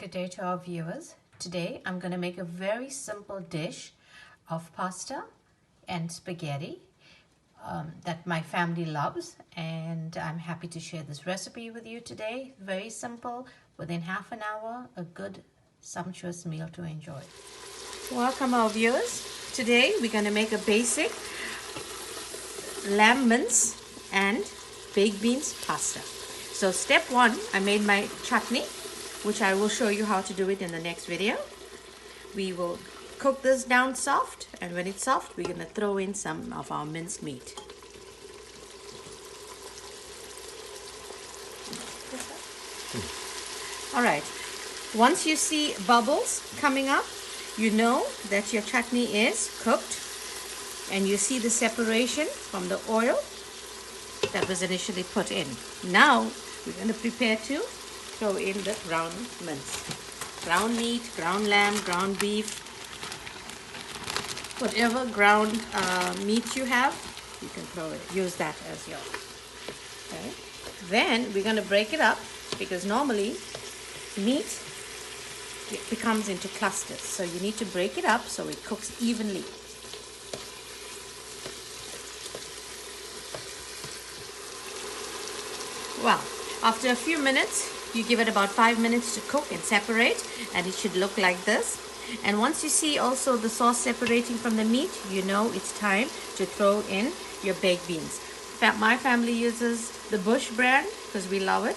Good day to our viewers. Today I'm going to make a very simple dish of pasta and spaghetti that my family loves, and I'm happy to share this recipe with you today. Very simple, within half an hour, a good sumptuous meal to enjoy. Welcome our viewers. Today we're going to make a basic lamb mince and baked beans pasta. So step one, I made my chutney, which I will show you how to do it in the next video. We will cook this down soft, and when it's soft, we're going to throw in some of our minced meat. All right, once you see bubbles coming up, you know that your chutney is cooked, and you see the separation from the oil that was initially put in. Now we're going to prepare to throw in the ground mince. Ground meat, ground lamb, ground beef, whatever ground meat you have, you can use that as yours. Okay. Then we're going to break it up, because normally meat becomes into clusters. So you need to break it up so it cooks evenly. Well, after a few minutes, you give it about 5 minutes to cook and separate, and it should look like this. And once you see also the sauce separating from the meat, you know it's time to throw in your baked beans. My family uses the Bush brand because we love it,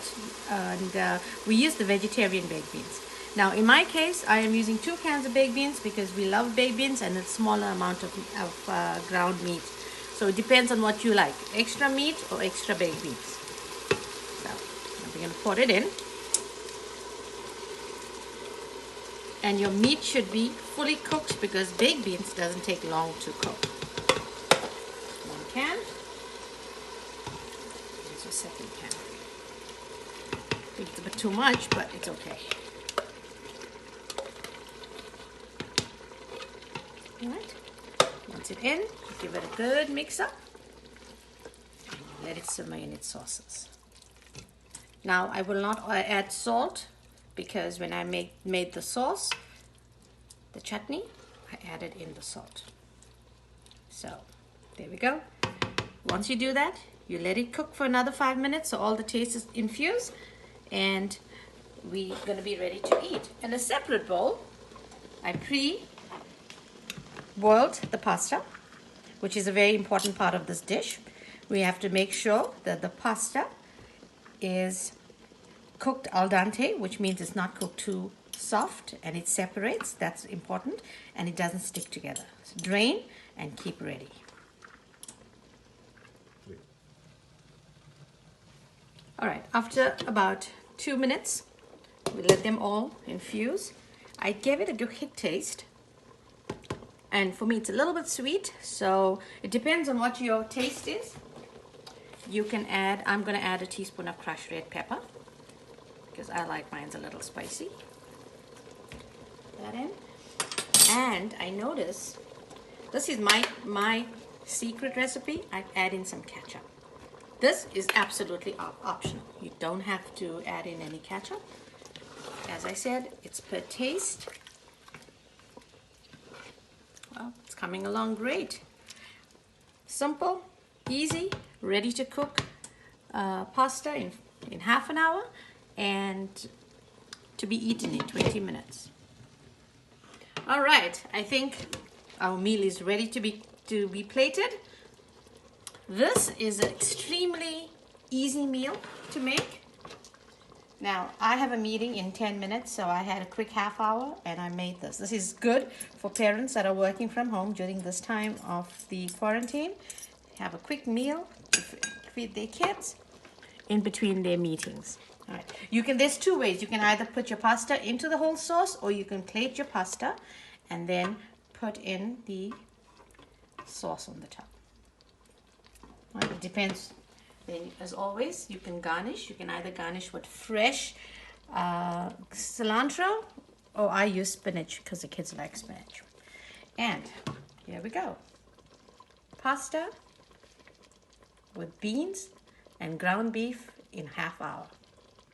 and we use the vegetarian baked beans. Now in my case, I am using 2 cans of baked beans because we love baked beans and a smaller amount of ground meat. So it depends on what you like, extra meat or extra baked beans. So we're going to pour it in. And your meat should be fully cooked, because baked beans doesn't take long to cook. 1 can. Here's your second can. I think it's a bit too much, but it's okay. Alright. Once it's in, give it a good mix up. And let it simmer in its sauces. Now I will not add salt, because when I made the sauce, the chutney, I added in the salt. So there we go. Once you do that, you let it cook for another 5 minutes so all the taste is infused, and we're going to be ready to eat. In a separate bowl, I pre-boiled the pasta, which is a very important part of this dish. We have to make sure that the pasta is cooked al dente, which means it's not cooked too soft, and it separates. That's important, and it doesn't stick together. So drain and keep ready. All right, after about 2 minutes, we let them all infuse. I gave it a good taste, and for me it's a little bit sweet, so it depends on what your taste is. You can add, I'm going to add a teaspoon of crushed red pepper, because I like mine's a little spicy. Put that in. And I notice, this is my secret recipe, I add in some ketchup. This is absolutely optional. You don't have to add in any ketchup. As I said, it's per taste. Well, it's coming along great. Simple, easy, ready to cook pasta in half an hour, and to be eaten in 20 minutes. All right, I think our meal is ready to be plated. This is an extremely easy meal to make. Now, I have a meeting in 10 minutes, so I had a quick half hour and I made this. This is good for parents that are working from home during this time of the quarantine. Have a quick meal to feed their kids in between their meetings. All right. There's 2 ways. You can either put your pasta into the whole sauce, or you can plate your pasta and then put in the sauce on the top. All right. It depends. Then, as always, you can garnish. You can either garnish with fresh cilantro, or I use spinach because the kids like spinach. And here we go. Pasta with beans and ground beef in half hour.